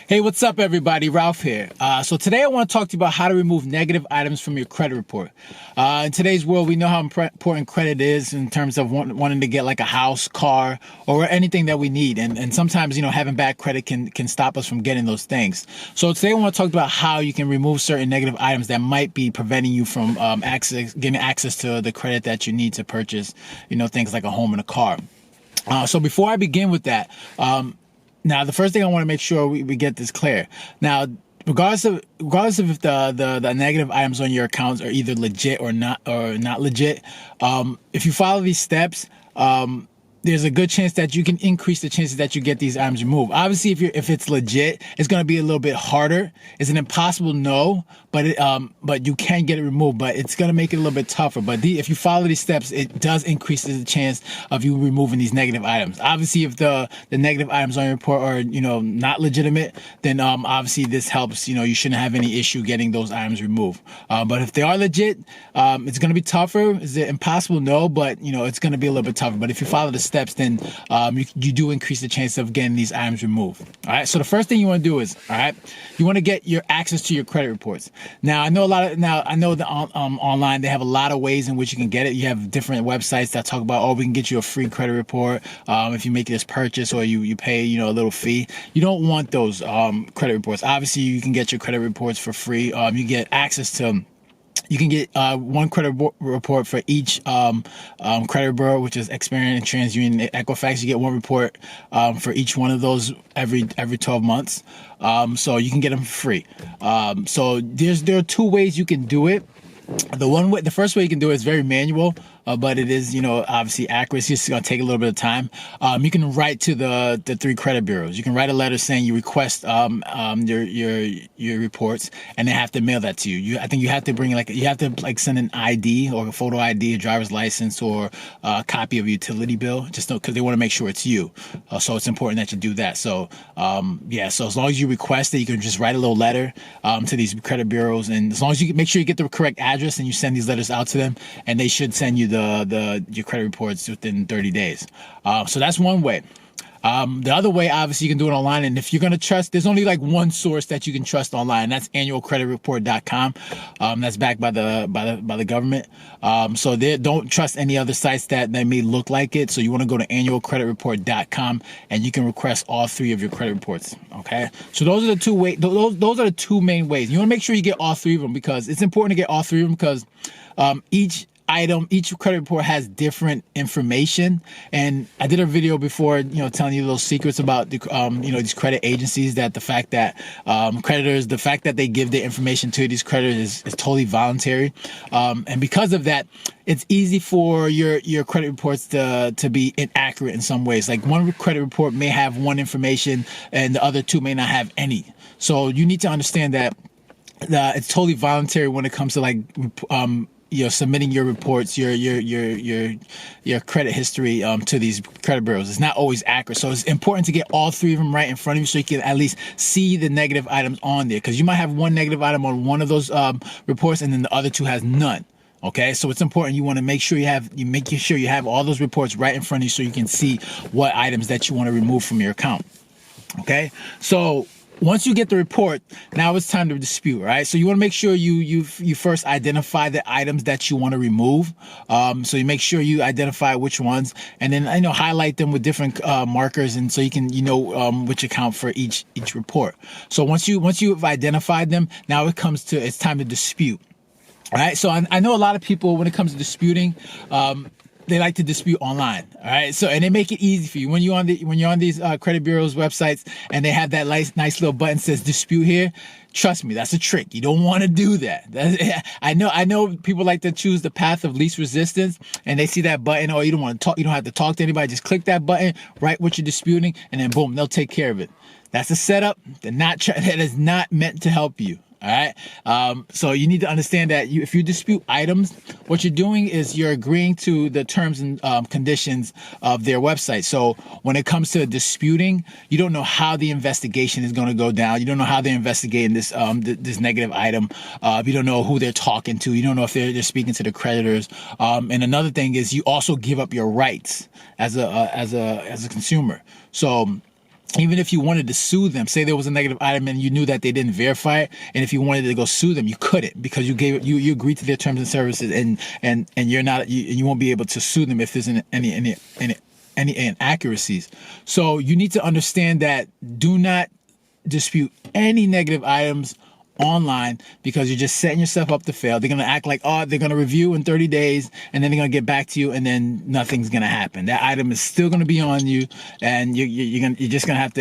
Hey, what's up, everybody? Ralph here. So today I want to talk to you about how to remove negative items from your credit report. In today's world, we know how important credit is in terms of wanting to get like a house, car, or anything that we need. And sometimes, having bad credit can stop us from getting those things. So today I want to talk about how you can remove certain negative items that might be preventing you from getting access to the credit that you need to purchase, things like a home and a car. So before I begin with that, now, the first thing I want to make sure we get this clear. Now, regardless of if the negative items on your accounts are either legit or not legit, if you follow these steps, there's a good chance that you can increase the chances that you get these items removed. Obviously, if it's legit, it's going to be a little bit harder. It's an impossible no, but you can get it removed. But it's going to make it a little bit tougher. But if you follow these steps, it does increase the chance of you removing these negative items. Obviously, if the negative items on your report are not legitimate, then obviously this helps. You shouldn't have any issue getting those items removed. But if they are legit, it's going to be tougher. Is it impossible? No, but it's going to be a little bit tougher. But if you follow the steps, then you do increase the chance of getting these items removed. All right. So the first thing you want to do is, you want to get your access to your credit reports. Now I know that online they have a lot of ways in which you can get it. You have different websites that talk about, we can get you a free credit report if you make this purchase, or you pay a little fee. You don't want those credit reports. Obviously, you can get your credit reports for free. You get access to. You can get one credit report for each credit bureau, which is Experian, TransUnion, Equifax. You get one report for each one of those every 12 months. So you can get them for free. So there are two ways you can do it. The first way you can do it is very manual, but it is, obviously accurate. It's just going to take a little bit of time. You can write to the three credit bureaus. You can write a letter saying you request your reports, and they have to mail that to you. I think you have to bring send an ID or a photo ID, a driver's license, or a copy of a utility bill, just because they want to make sure it's you. So it's important that you do that. So so as long as you request it, you can just write a little letter to these credit bureaus, and as long as you make sure you get the correct address and you send these letters out to them, and they should send you your credit reports within 30 days. So that's one way. The other way, obviously, you can do it online. And if you're going to trust, there's only like one source that you can trust online. And that's annualcreditreport.com. That's backed by the government. So don't trust any other sites that may look like it. So you want to go to annualcreditreport.com, and you can request all three of your credit reports. Okay. So those are the two ways. Those are the two main ways. You want to make sure you get all three of them, because it's important to get all three of them, because each credit report has different information. And I did a video before, telling you little secrets about these credit agencies, that the fact that creditors, the fact that they give their information to these creditors is totally voluntary. And because of that, it's easy for your credit reports to be inaccurate in some ways. Like one credit report may have one information and the other two may not have any. So you need to understand that it's totally voluntary when it comes to submitting your reports, your credit history to these credit bureaus. It's not always accurate. So it's important to get all three of them right in front of you, so you can at least see the negative items on there, because you might have one negative item on one of those reports, and then the other two has none. Okay, so it's important. You want to make sure you have all those reports right in front of you, so you can see what items that you want to remove from your account. Okay, so once you get the report, now it's time to dispute, right? So you want to make sure you first identify the items that you want to remove. So you make sure you identify which ones, and then highlight them with different markers, and so you can which account for each report. So once you've identified them, now it's time to dispute. All right. So I know a lot of people, when it comes to disputing, they like to dispute online. All right. So, and they make it easy for you when you're on these credit bureaus websites, and they have that nice little button that says dispute here. Trust me, that's a trick. You don't want to do that. I know people like to choose the path of least resistance, and they see that button. Oh, you don't want to talk. You don't have to talk to anybody. Just click that button, write what you're disputing, and then boom, they'll take care of it. That's a setup. That is not meant to help you. All right. So you need to understand that if you dispute items, what you're doing is you're agreeing to the terms and conditions of their website. So when it comes to disputing, you don't know how the investigation is going to go down. You don't know how they're investigating this negative item. You don't know who they're talking to. You don't know if they're speaking to the creditors. And another thing is you also give up your rights as a consumer. So even if you wanted to sue them, say there was a negative item and you knew that they didn't verify it, and if you wanted to go sue them, you couldn't, because you agreed to their terms and services, and you're not, you won't be able to sue them if there's any inaccuracies. So you need to understand that do not dispute any negative items online, because you're just setting yourself up to fail. They're going to act like, oh, they're going to review in 30 days and then they're going to get back to you, and then nothing's going to happen. That item is still going to be on you, and you're just going to have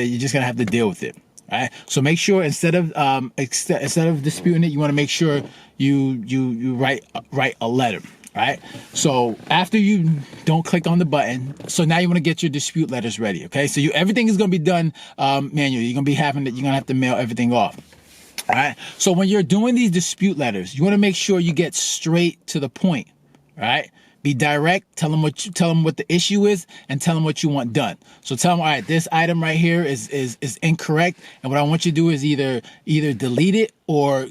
to deal with it. All right. So make sure instead of disputing it, you want to make sure you write a letter. Right. So after you don't click on the button, so now you want to get your dispute letters ready. Okay. So everything is going to be done manually. You're going to have to mail everything off. All right. So when you're doing these dispute letters, you want to make sure you get straight to the point. All right. Be direct. Tell them what the issue is, and tell them what you want done. So tell them, all right, this item right here is incorrect, and what I want you to do is either delete it or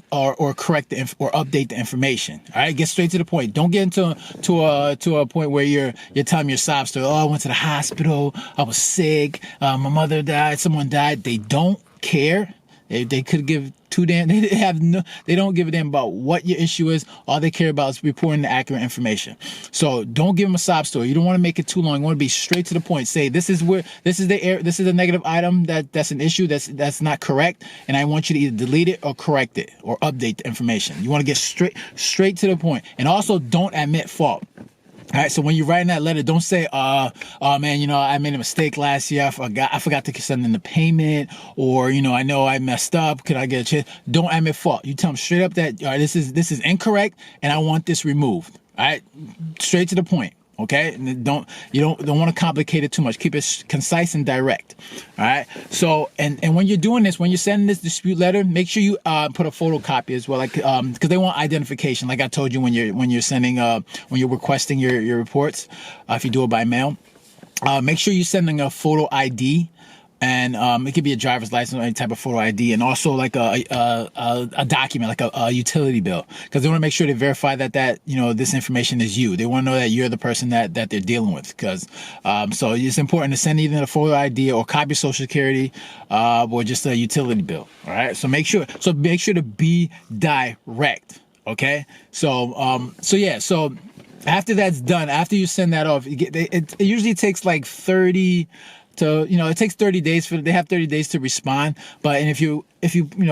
correct or update the information. All right. Get straight to the point. Don't get to a point where you're telling your sob story. Oh, I went to the hospital. I was sick. My mother died. Someone died. They don't care. They could give two damn. They don't give a damn about what your issue is. All they care about is reporting the accurate information. So don't give them a sob story. You don't want to make it too long. You want to be straight to the point. Say this is a negative item that's an issue that's not correct, and I want you to either delete it or correct it or update the information. You want to get straight to the point, and also don't admit fault. All right, so when you're writing that letter, don't say, oh man, I made a mistake last year. I forgot to send in the payment, or, I know I messed up. Could I get a chance? Don't admit fault. You tell them straight up that, all right, this is incorrect, and I want this removed. All right, straight to the point. Okay, and you don't want to complicate it too much. Keep it concise and direct. All right. So and when you're doing this, when you're sending this dispute letter, make sure you put a photocopy as well, like because they want identification. Like I told you when you're sending when you're requesting your reports, if you do it by mail, make sure you're sending a photo ID. And it could be a driver's license or any type of photo ID, and also like a document, like a utility bill, because they want to make sure they verify that this information is you. They want to know that you're the person that they're dealing with. Because so it's important to send either a photo ID or copy of Social Security or just a utility bill. All right. So make sure to be direct. Okay. So So after that's done, after you send that off, it usually takes like 30. It takes 30 days they have 30 days to respond. And if you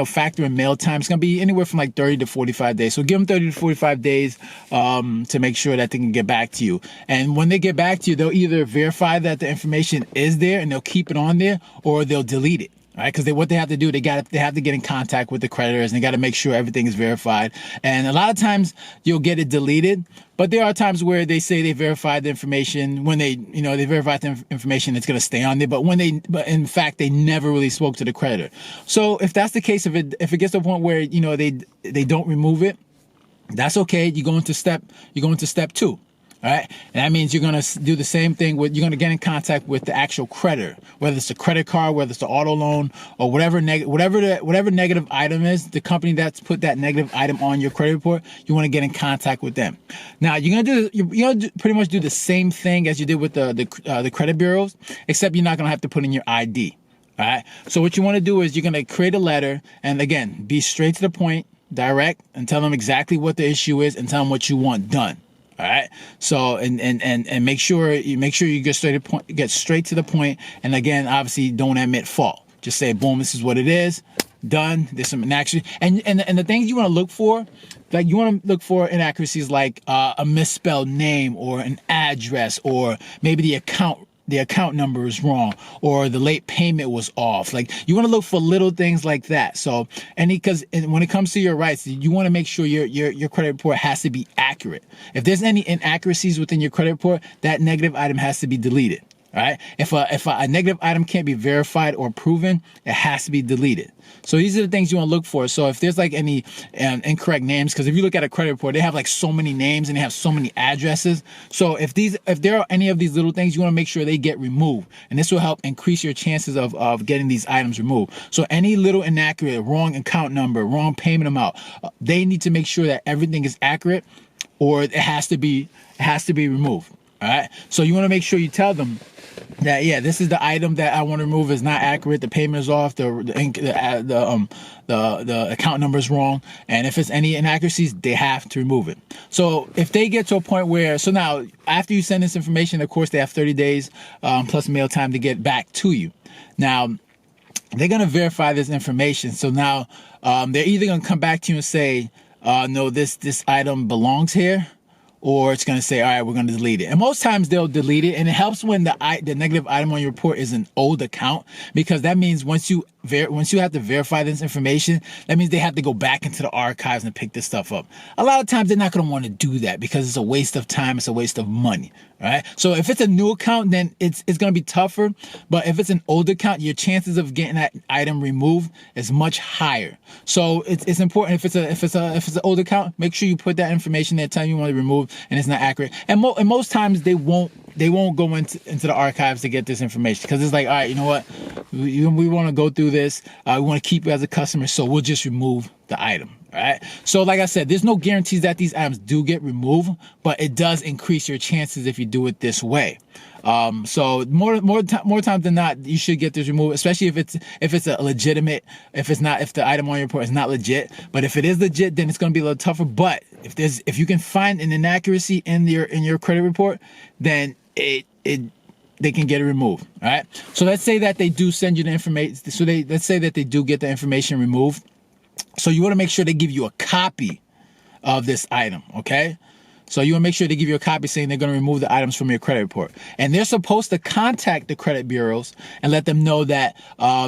factor in mail time, it's going to be anywhere from like 30 to 45 days. So give them 30 to 45 days to make sure that they can get back to you. And when they get back to you, they'll either verify that the information is there and they'll keep it on there, or they'll delete it. All right, because what they have to do, they have to get in contact with the creditors, and they got to make sure everything is verified. And a lot of times you'll get it deleted, but there are times where they say they verified the information. When they verified the information, it's going to stay on there. But in fact they never really spoke to the creditor. So if that's the case, if it gets to a point where they don't remove it, that's okay. You go into step 2. All right. And that means you're going to do the same thing you're going to get in contact with the actual creditor, whether it's a credit card, whether it's an auto loan, or whatever negative item is, the company that's put that negative item on your credit report, you want to get in contact with them. Now you're going to pretty much do the same thing as you did with the credit bureaus, except you're not going to have to put in your ID. All right. So what you want to do is you're going to create a letter, and again, be straight to the point, direct, and tell them exactly what the issue is, and tell them what you want done. All right. So and make sure you get straight to the point. And again, obviously, don't admit fault. Just say, boom, this is what it is. Done. There's some inaccuracies. And the things you want to look for, like you want to look for inaccuracies like a misspelled name, or an address, or maybe the account number is wrong, or the late payment was off. Like you want to look for little things like that. So because when it comes to your rights, you want to make sure your credit report has to be accurate. If there's any inaccuracies within your credit report, that negative item has to be deleted. All right. If a negative item can't be verified or proven, it has to be deleted. So these are the things you want to look for. So if there's like any incorrect names, because if you look at a credit report, they have like so many names and they have so many addresses. So if there are any of these little things, you want to make sure they get removed, and this will help increase your chances of getting these items removed. So any little inaccurate, wrong account number, wrong payment amount, they need to make sure that everything is accurate, or it has to be removed. All right. So you want to make sure you tell them that, yeah, this is the item that I want to remove is not accurate. The payment is off. The account number is wrong. And if it's any inaccuracies, they have to remove it. So if they get to a point where, so now after you send this information, of course, they have 30 days plus mail time to get back to you. Now, they're going to verify this information. So now they're either going to come back to you and say, no, this item belongs here, or it's going to say, all right, we're going to delete it. And most times they'll delete it. And it helps when the negative item on your report is an old account, because that means once you have to verify this information, that means they have to go back into the archives and pick this stuff up. A lot of times they're not going to want to do that because it's a waste of time. It's a waste of money. Right? So if it's a new account, then it's going to be tougher. But if it's an old account, your chances of getting that item removed is much higher. So it's important, if it's an old account, make sure you put that information there, tell you want to remove, and it's not accurate. And most times they won't go into the archives to get this information, because it's like, all right, you know what, we want to go through this, we want to keep you as a customer, so we'll just remove the item. All right. So like I said, there's no guarantees that these items do get removed, but it does increase your chances if you do it this way. So more times than not, you should get this removed, especially if it's a legitimate, if the item on your report is not legit. But if it is legit, then it's going to be a little tougher. But if you can find an inaccuracy in your credit report, then they can get it removed. All right. So let's say that they do send you the information. So let's say that they do get the information removed. So you want to make sure they give you a copy of this item, okay? So you want to make sure they give you a copy saying they're going to remove the items from your credit report. And they're supposed to contact the credit bureaus and let them know that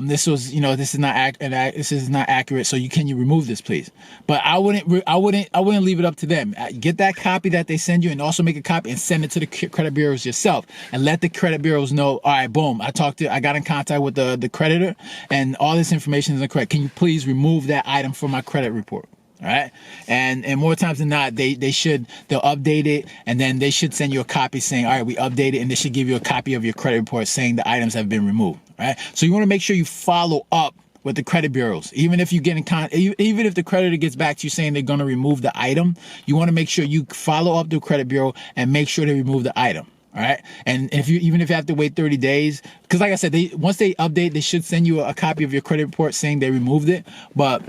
this is not accurate. So can you remove this, please? But I wouldn't leave it up to them. Get that copy that they send you, and also make a copy and send it to the credit bureaus yourself, and let the credit bureaus know, all right, boom, I got in contact with the creditor, and all this information is incorrect. Can you please remove that item from my credit report? All right. And more times than not, they'll update it, and then they should send you a copy saying, all right, we updated, and they should give you a copy of your credit report saying the items have been removed. All right. So you want to make sure you follow up with the credit bureaus. Even if you get even if the creditor gets back to you saying they're going to remove the item, you want to make sure you follow up the credit bureau and make sure they remove the item. All right. And even if you have to wait 30 days, because like I said, once they update, they should send you a copy of your credit report saying they removed it. But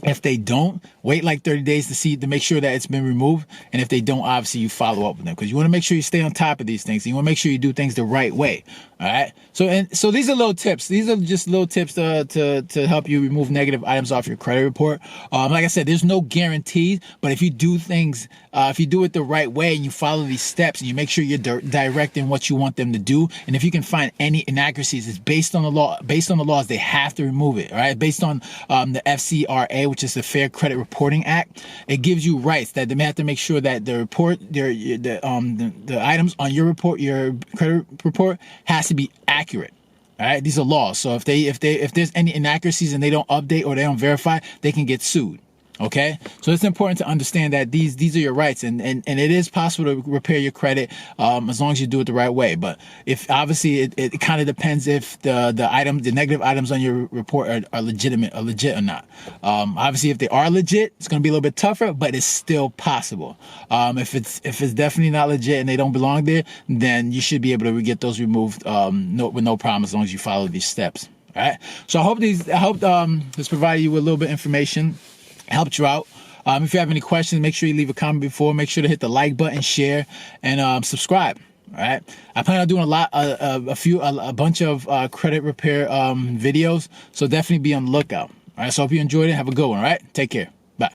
if they don't, wait like 30 days to make sure that it's been removed. And if they don't, obviously you follow up with them, because you want to make sure you stay on top of these things. You want to make sure you do things the right way. All right. So these are little tips. These are just little tips to help you remove negative items off your credit report. Like I said, there's no guarantees, but if you do things, if you do it the right way and you follow these steps and you make sure you're directing what you want them to do, and if you can find any inaccuracies, it's based on the law. Based on the laws, they have to remove it. All right. Based on the FCRA, which is the Fair Credit Reporting Act, it gives you rights that they may have to make sure that the items on your report, your credit report, has to be accurate. All right, these are laws. So if there's any inaccuracies and they don't update or they don't verify, they can get sued. Okay, so it's important to understand that these are your rights, and it is possible to repair your credit as long as you do it the right way. But if obviously it kind of depends if the negative items on your report are legit or not. Obviously, if they are legit, it's going to be a little bit tougher, but it's still possible. If it's definitely not legit and they don't belong there, then you should be able to get those removed with no problem, as long as you follow these steps. All right. So I hope this provided you with a little bit of information, helped you out. If you have any questions, make sure you leave a comment before. Make sure to hit the like button, share, and subscribe. All right. I plan on doing a bunch of credit repair videos, so definitely be on the lookout. All right. So hope you enjoyed it. Have a good one. All right. Take care.